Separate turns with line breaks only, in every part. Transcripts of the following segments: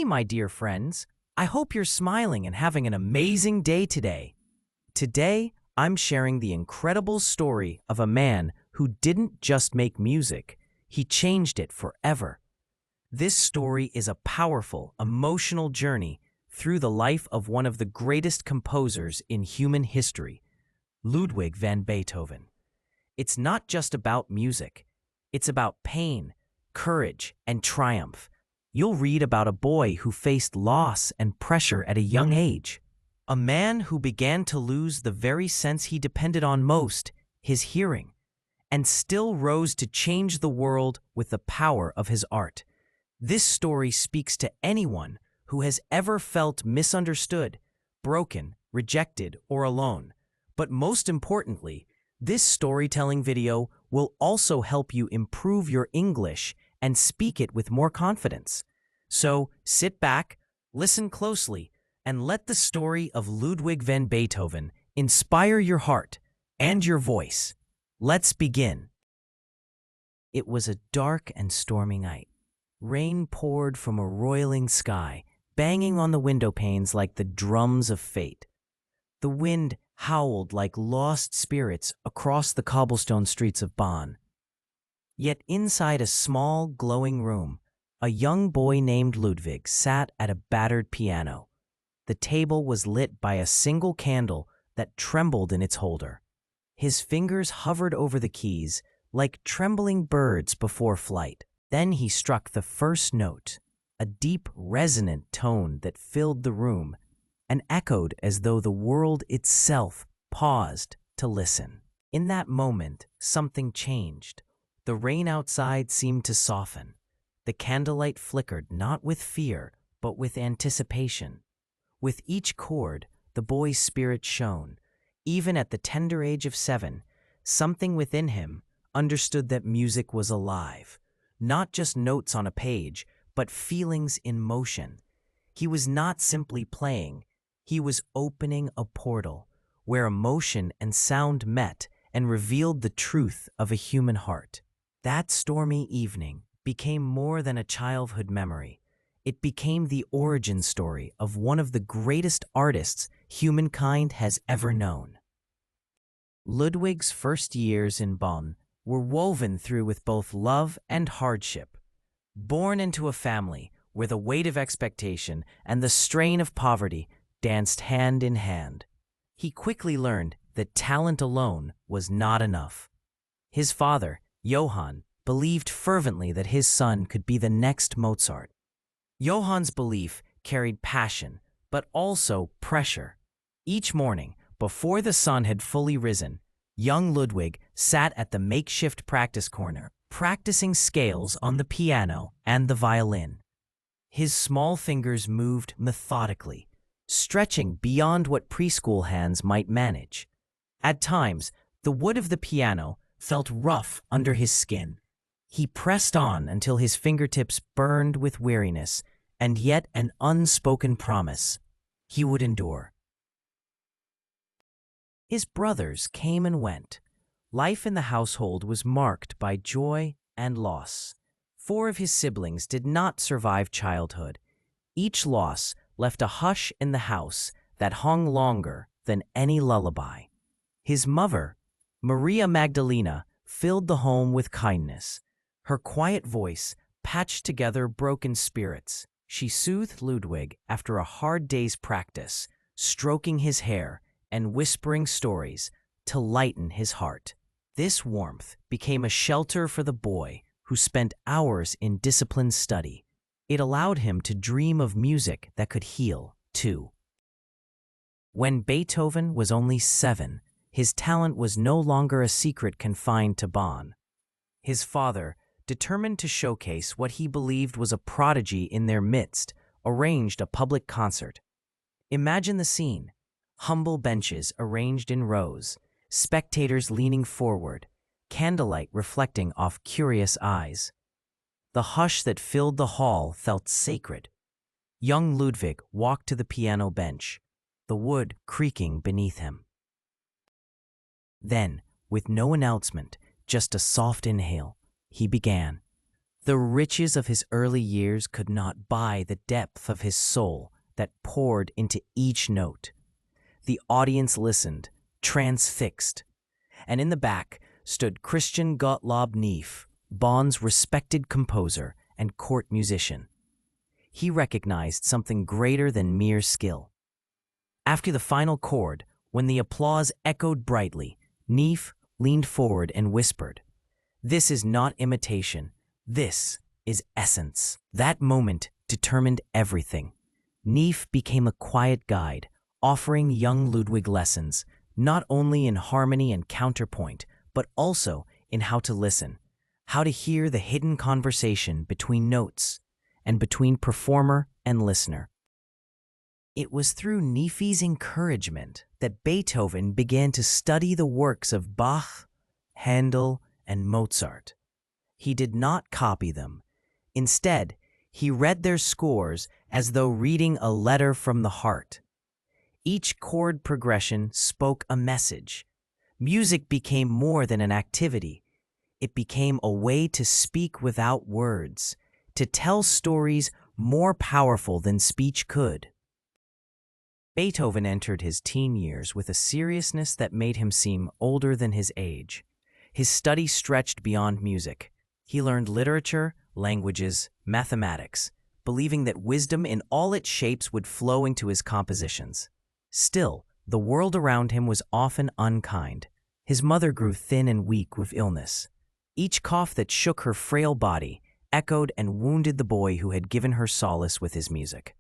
Hey, my dear friends. I hope you're smiling and having an amazing day today. Today, I'm sharing the incredible story of a man who didn't just make music, he changed it forever. This story is a powerful, emotional journey through the life of one of the greatest composers in human history, Ludwig van Beethoven. It's not just about music. It's about pain, courage, and triumph. You'll read about a boy who faced loss and pressure at a young age. A man who began to lose the very sense he depended on most, his hearing, and still rose to change the world with the power of his art. This story speaks to anyone who has ever felt misunderstood, broken, rejected, or alone. But most importantly, this storytelling video will also help you improve your English and speak it with more confidence. So sit back, listen closely, and let the story of Ludwig van Beethoven inspire your heart and your voice. Let's begin. It was a dark and stormy night. Rain poured from a roiling sky, banging on the window panes like the drums of fate. The wind howled like lost spirits across the cobblestone streets of Bonn. Yet inside a small, glowing room, a young boy named Ludwig sat at a battered piano. The table was lit by a single candle that trembled in its holder. His fingers hovered over the keys like trembling birds before flight. Then he struck the first note, a deep, resonant tone that filled the room and echoed as though the world itself paused to listen. In that moment, something changed. The rain outside seemed to soften. The candlelight flickered not with fear, but with anticipation. With each chord, the boy's spirit shone. Even at the tender age of 7, something within him understood that music was alive. Not just notes on a page, but feelings in motion. He was not simply playing. He was opening a portal where emotion and sound met and revealed the truth of a human heart. That stormy evening became more than a childhood memory. It became the origin story of one of the greatest artists humankind has ever known. Ludwig's first years in Bonn were woven through with both love and hardship. Born into a family where the weight of expectation and the strain of poverty danced hand in hand, he quickly learned that talent alone was not enough. His father, Johann, believed fervently that his son could be the next Mozart. Johann's belief carried passion, but also pressure. Each morning, before the sun had fully risen, young Ludwig sat at the makeshift practice corner, practicing scales on the piano and the violin. His small fingers moved methodically, stretching beyond what preschool hands might manage. At times, the wood of the piano felt rough under his skin. He pressed on until his fingertips burned with weariness, and yet an unspoken promise: he would endure. His brothers came and went. Life in the household was marked by joy and loss. 4 of his siblings did not survive childhood. Each loss left a hush in the house that hung longer than any lullaby. His mother, Maria Magdalena, filled the home with kindness. Her quiet voice patched together broken spirits. She soothed Ludwig after a hard day's practice, stroking his hair and whispering stories to lighten his heart. This warmth became a shelter for the boy who spent hours in disciplined study. It allowed him to dream of music that could heal, too. When Beethoven was only 7, his talent was no longer a secret confined to Bonn. His father, determined to showcase what he believed was a prodigy in their midst, arranged a public concert. Imagine the scene: humble benches arranged in rows, spectators leaning forward, candlelight reflecting off curious eyes. The hush that filled the hall felt sacred. Young Ludwig walked to the piano bench, the wood creaking beneath him. Then, with no announcement, just a soft inhale, he began. The riches of his early years could not buy the depth of his soul that poured into each note. The audience listened, transfixed, and in the back stood Christian Gottlob Neef, Bonn's respected composer and court musician. He recognized something greater than mere skill. After the final chord, when the applause echoed brightly, Neef leaned forward and whispered, "This is not imitation. This is essence." That moment determined everything. Neef became a quiet guide, offering young Ludwig lessons, not only in harmony and counterpoint, but also in how to listen, how to hear the hidden conversation between notes and between performer and listener. It was through Neef's encouragement that Beethoven began to study the works of Bach, Handel, and Mozart. He did not copy them. Instead, he read their scores as though reading a letter from the heart. Each chord progression spoke a message. Music became more than an activity. It became a way to speak without words, to tell stories more powerful than speech could. Beethoven entered his teen years with a seriousness that made him seem older than his age. His study stretched beyond music. He learned literature, languages, mathematics, believing that wisdom in all its shapes would flow into his compositions. Still, the world around him was often unkind. His mother grew thin and weak with illness. Each cough that shook her frail body echoed and wounded the boy who had given her solace with his music.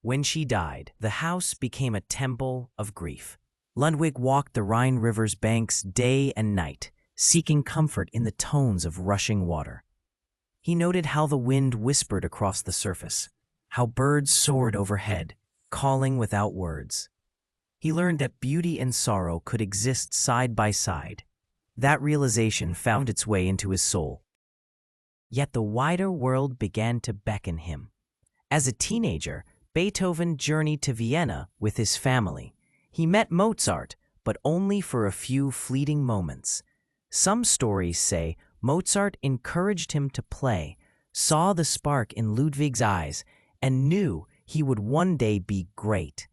When she died, the house became a temple of grief. Ludwig walked the Rhine River's banks day and night, seeking comfort in the tones of rushing water. He noted how the wind whispered across the surface, how birds soared overhead, calling without words. He learned that beauty and sorrow could exist side by side. That realization found its way into his soul. Yet the wider world began to beckon him. As a teenager, Beethoven journeyed to Vienna with his family. He met Mozart, but only for a few fleeting moments. Some stories say Mozart encouraged him to play, saw the spark in Ludwig's eyes, and knew he would one day be great.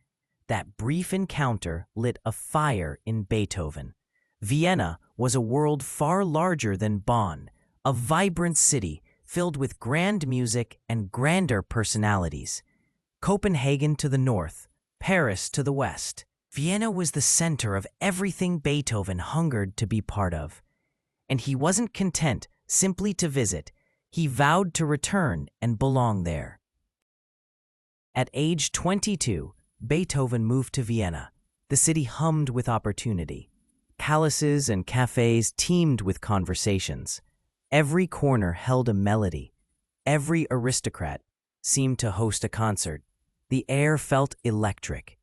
That brief encounter lit a fire in Beethoven. Vienna was a world far larger than Bonn, a vibrant city filled with grand music and grander personalities. Copenhagen to the north, Paris to the west. Vienna was the center of everything Beethoven hungered to be part of. And he wasn't content simply to visit. He vowed to return and belong there. At age 22, Beethoven moved to Vienna. The city hummed with opportunity. Palaces and cafes teemed with conversations. Every corner held a melody. Every aristocrat seemed to host a concert. The air felt electric.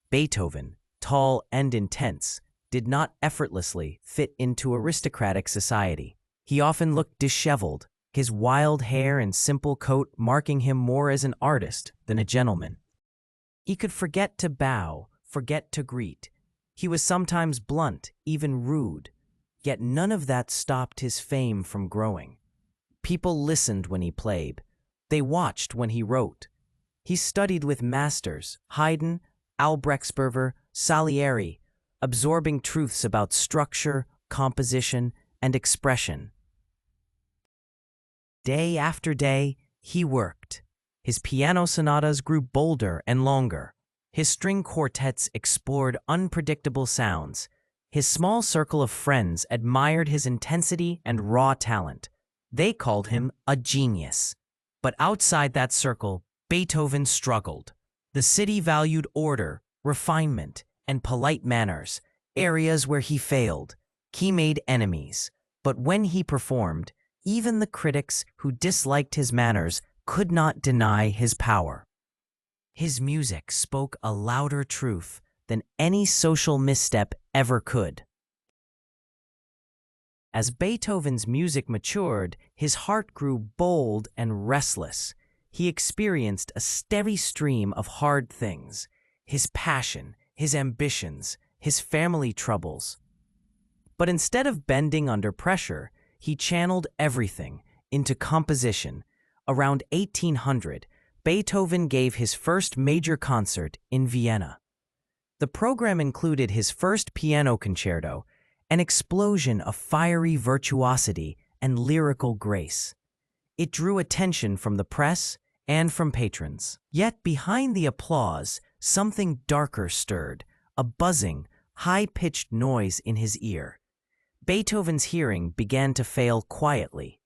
Beethoven, tall and intense, did not effortlessly fit into aristocratic society. He often looked disheveled, his wild hair and simple coat marking him more as an artist than a gentleman. He could forget to bow, forget to greet. He was sometimes blunt, even rude. Yet none of that stopped his fame from growing. People listened when he played. They watched when he wrote. He studied with masters, Haydn, Albrechtsberger, Salieri, absorbing truths about structure, composition, and expression. Day after day, he worked. His piano sonatas grew bolder and longer. His string quartets explored unpredictable sounds. His small circle of friends admired his intensity and raw talent. They called him a genius. But outside that circle, Beethoven struggled. The city valued order, refinement, and polite manners, areas where he failed. He made enemies. But when he performed, even the critics who disliked his manners could not deny his power. His music spoke a louder truth than any social misstep ever could. As Beethoven's music matured, his heart grew bold and restless. He experienced a steady stream of hard things: his passion, his ambitions, his family troubles. But instead of bending under pressure, he channeled everything into composition. Around 1800, Beethoven gave his first major concert in Vienna. The program included his first piano concerto, an explosion of fiery virtuosity and lyrical grace. It drew attention from the press and from patrons. Yet behind the applause, something darker stirred, a buzzing, high-pitched noise in his ear. Beethoven's hearing began to fail quietly.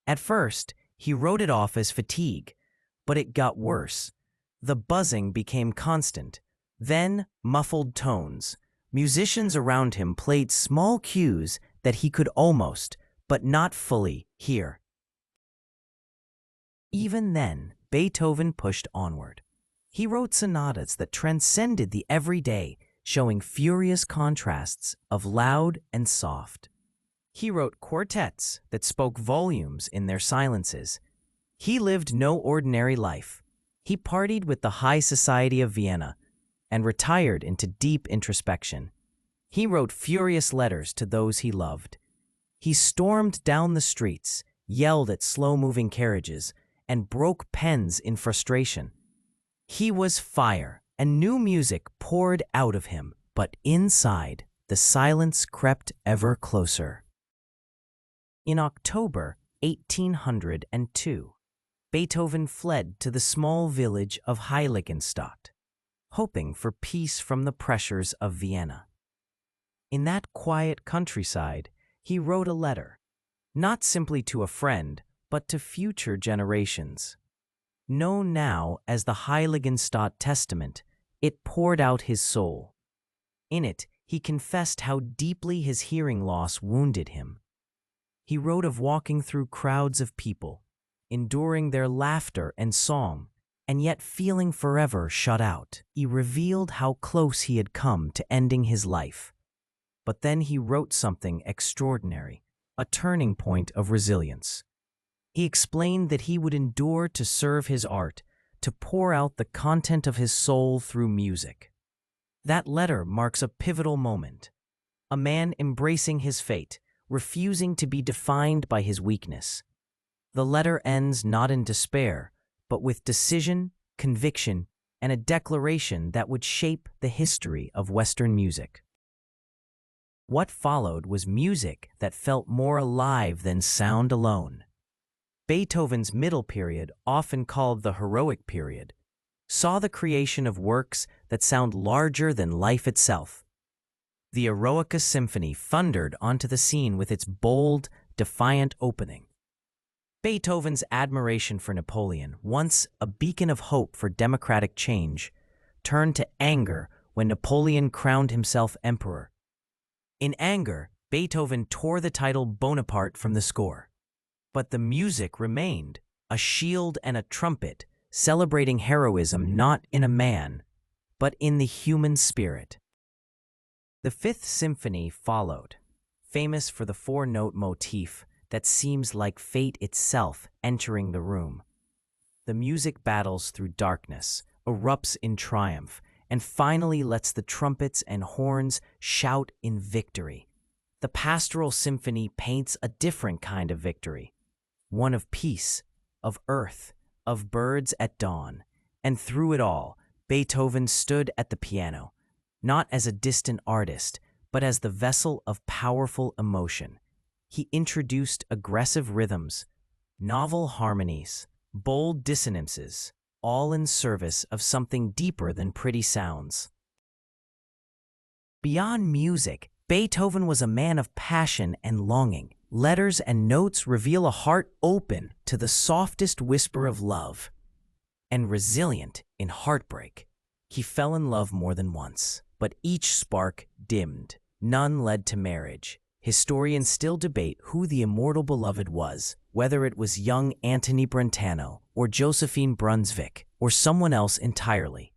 At first, he wrote it off as fatigue, but it got worse. The buzzing became constant. Then, muffled tones. Musicians around him played small cues that he could almost, but not fully, hear. Even then, Beethoven pushed onward. He wrote sonatas that transcended the everyday, showing furious contrasts of loud and soft. He wrote quartets that spoke volumes in their silences. He lived no ordinary life. He partied with the high society of Vienna and retired into deep introspection. He wrote furious letters to those he loved. He stormed down the streets, yelled at slow-moving carriages, and broke pens in frustration. He was fire, and new music poured out of him, but inside, the silence crept ever closer. In October 1802, Beethoven fled to the small village of Heiligenstadt, hoping for peace from the pressures of Vienna. In that quiet countryside, he wrote a letter, not simply to a friend, but to future generations. Known now as the Heiligenstadt Testament, it poured out his soul. In it, he confessed how deeply his hearing loss wounded him. He wrote of walking through crowds of people, enduring their laughter and song, and yet feeling forever shut out. He revealed how close he had come to ending his life. But then he wrote something extraordinary, a turning point of resilience. He explained that he would endure to serve his art, to pour out the content of his soul through music. That letter marks a pivotal moment. A man embracing his fate, refusing to be defined by his weakness. The letter ends not in despair, but with decision, conviction, and a declaration that would shape the history of Western music. What followed was music that felt more alive than sound alone. Beethoven's middle period, often called the heroic period, saw the creation of works that sound larger than life itself. The Eroica Symphony thundered onto the scene with its bold, defiant opening. Beethoven's admiration for Napoleon, once a beacon of hope for democratic change, turned to anger when Napoleon crowned himself emperor. In anger, Beethoven tore the title Bonaparte from the score. But the music remained, a shield and a trumpet, celebrating heroism not in a man, but in the human spirit. The Fifth Symphony followed, famous for the four-note motif that seems like fate itself entering the room. The music battles through darkness, erupts in triumph, and finally lets the trumpets and horns shout in victory. The Pastoral Symphony paints a different kind of victory, one of peace, of earth, of birds at dawn. And through it all, Beethoven stood at the piano, not as a distant artist, but as the vessel of powerful emotion. He introduced aggressive rhythms, novel harmonies, bold dissonances, all in service of something deeper than pretty sounds. Beyond music, Beethoven was a man of passion and longing. Letters and notes reveal a heart open to the softest whisper of love, and resilient in heartbreak. He fell in love more than once, but each spark dimmed. None led to marriage. Historians still debate who the immortal beloved was, whether it was young Antony Brentano or Josephine Brunswick or someone else entirely.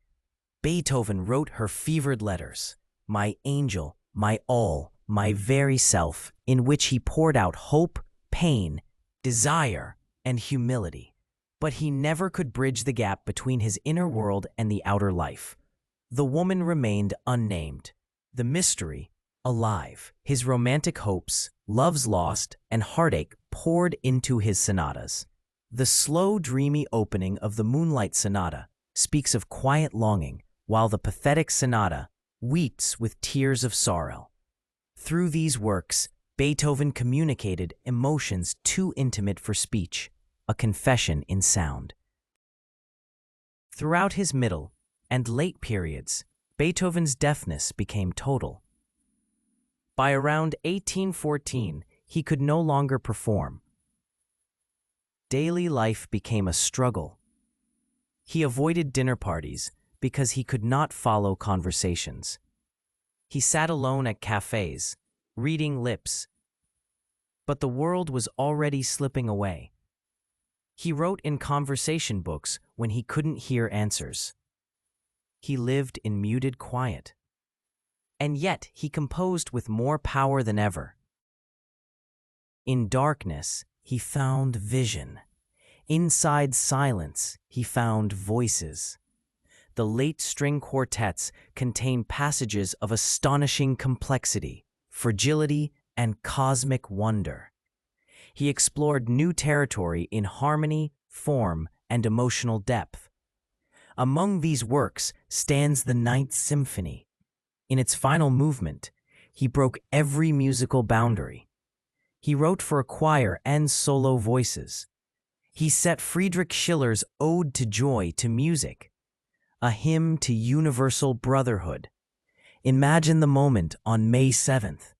Beethoven wrote her fevered letters, "My angel, my all, my very self," in which he poured out hope, pain, desire, and humility. But he never could bridge the gap between his inner world and the outer life. The woman remained unnamed, the mystery alive. His romantic hopes, loves lost, and heartache poured into his sonatas. The slow, dreamy opening of the Moonlight Sonata speaks of quiet longing, while the pathetic sonata weeps with tears of sorrow. Through these works, Beethoven communicated emotions too intimate for speech, a confession in sound. Throughout his middle and late periods, Beethoven's deafness became total. By around 1814, he could no longer perform. Daily life became a struggle. He avoided dinner parties because he could not follow conversations. He sat alone at cafes, reading lips. But the world was already slipping away. He wrote in conversation books when he couldn't hear answers. He lived in muted quiet. And yet he composed with more power than ever. In darkness, he found vision. Inside silence, he found voices. The late string quartets contain passages of astonishing complexity, fragility, and cosmic wonder. He explored new territory in harmony, form, and emotional depth. Among these works stands the Ninth Symphony. In its final movement, he broke every musical boundary. He wrote for a choir and solo voices. He set Friedrich Schiller's Ode to Joy to music, a hymn to universal brotherhood. Imagine the moment on May 7th,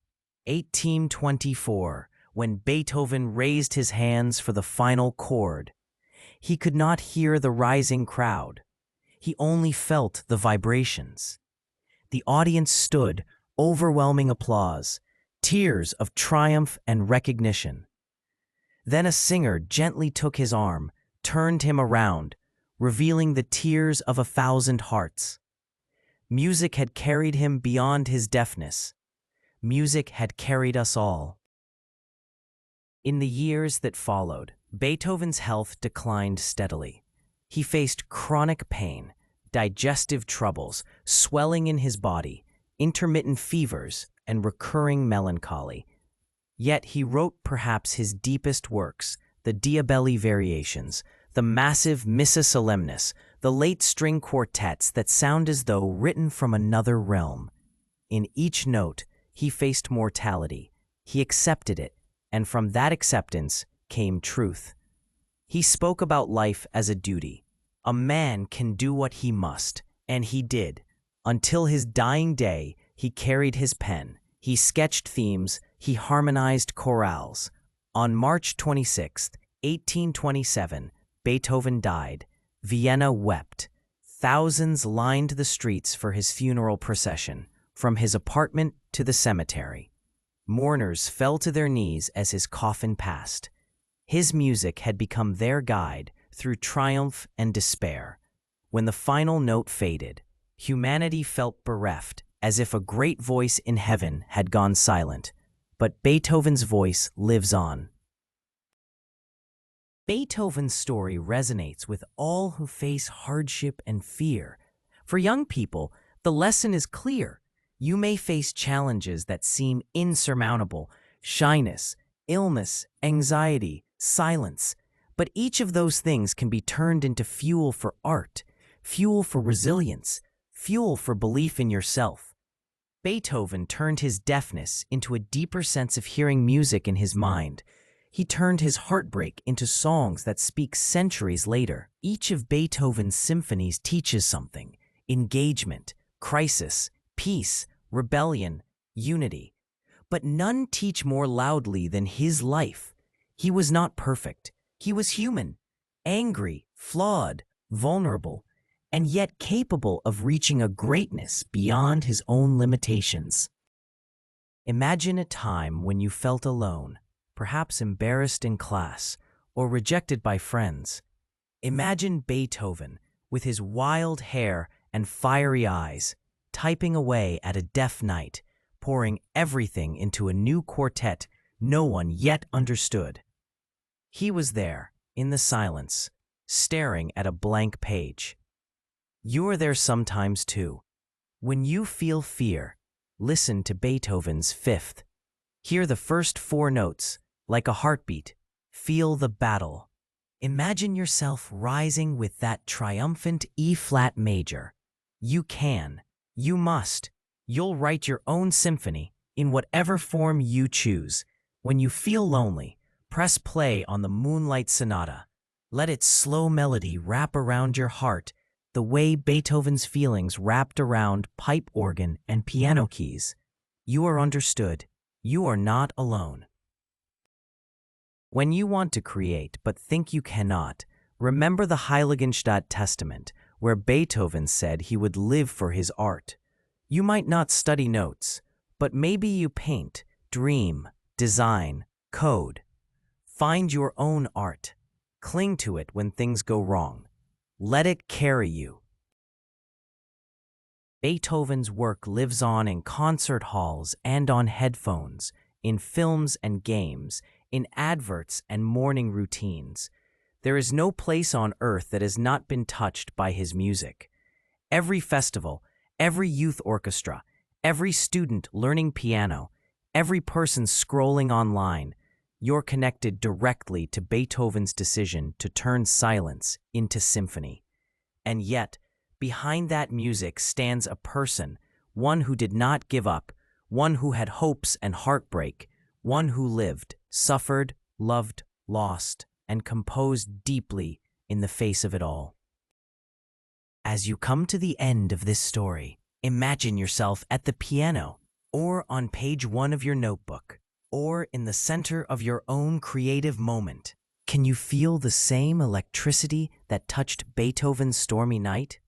1824, when Beethoven raised his hands for the final chord. He could not hear the rising crowd. He only felt the vibrations. The audience stood, overwhelming applause, tears of triumph and recognition. Then a singer gently took his arm, turned him around, revealing the tears of 1,000 hearts. Music had carried him beyond his deafness. Music had carried us all. In the years that followed, Beethoven's health declined steadily. He faced chronic pain, digestive troubles, swelling in his body, intermittent fevers, and recurring melancholy. Yet he wrote perhaps his deepest works, the Diabelli Variations, the massive Missa Solemnis, the late string quartets that sound as though written from another realm. In each note, he faced mortality. He accepted it, and from that acceptance came truth. He spoke about life as a duty. A man can do what he must, and he did. Until his dying day, he carried his pen. He sketched themes. He harmonized chorales. On March 26, 1827, Beethoven died. Vienna wept. Thousands lined the streets for his funeral procession, from his apartment to the cemetery. Mourners fell to their knees as his coffin passed. His music had become their guide through triumph and despair. When the final note faded, humanity felt bereft, as if a great voice in heaven had gone silent. But Beethoven's voice lives on. Beethoven's story resonates with all who face hardship and fear. For young people, the lesson is clear. You may face challenges that seem insurmountable: shyness, illness, anxiety, silence. But each of those things can be turned into fuel for art, fuel for resilience, fuel for belief in yourself. Beethoven turned his deafness into a deeper sense of hearing music in his mind. He turned his heartbreak into songs that speak centuries later. Each of Beethoven's symphonies teaches something: engagement, crisis, peace, rebellion, unity. But none teach more loudly than his life. He was not perfect. He was human, angry, flawed, vulnerable, and yet capable of reaching a greatness beyond his own limitations. Imagine a time when you felt alone, perhaps embarrassed in class or rejected by friends. Imagine Beethoven, with his wild hair and fiery eyes, typing away at a deaf night, pouring everything into a new quartet no one yet understood. He was there, in the silence, staring at a blank page. You are there sometimes too. When you feel fear, listen to Beethoven's Fifth. Hear the first 4 notes, like a heartbeat, Feel the battle. Imagine yourself rising with that triumphant E-flat major. You can. You must. You'll write your own symphony in whatever form you choose. When you feel lonely, press play on the Moonlight Sonata. Let its slow melody wrap around your heart the way Beethoven's feelings wrapped around pipe organ and piano keys. You are understood. You are not alone. When you want to create but think you cannot, remember the Heiligenstadt Testament, where Beethoven said he would live for his art. You might not study notes, but maybe you paint, dream, design, code. Find your own art. Cling to it when things go wrong. Let it carry you. Beethoven's work lives on in concert halls and on headphones, in films and games, in adverts and morning routines. There is no place on earth that has not been touched by his music. Every festival, every youth orchestra, every student learning piano, every person scrolling online, you're connected directly to Beethoven's decision to turn silence into symphony. And yet, behind that music stands a person, one who did not give up, one who had hopes and heartbreak, one who lived, suffered, loved, lost, and composed deeply in the face of it all. As you come to the end of this story, imagine yourself at the piano, or on page 1 of your notebook, or in the center of your own creative moment. Can you feel the same electricity that touched Beethoven's Stormy Night?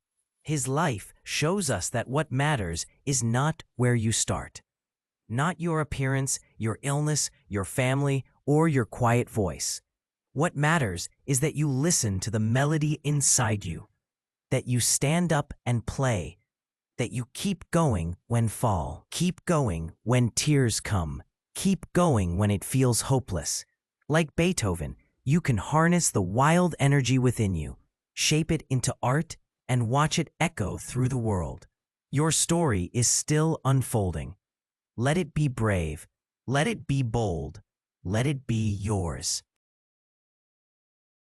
His life shows us that what matters is not where you start. Not your appearance, your illness, your family, or your quiet voice. What matters is that you listen to the melody inside you, that you stand up and play, that you keep going when fall, keep going when tears come, keep going when it feels hopeless. Like Beethoven, you can harness the wild energy within you, shape it into art, and watch it echo through the world. Your story is still unfolding. Let it be brave. Let it be bold. Let it be yours.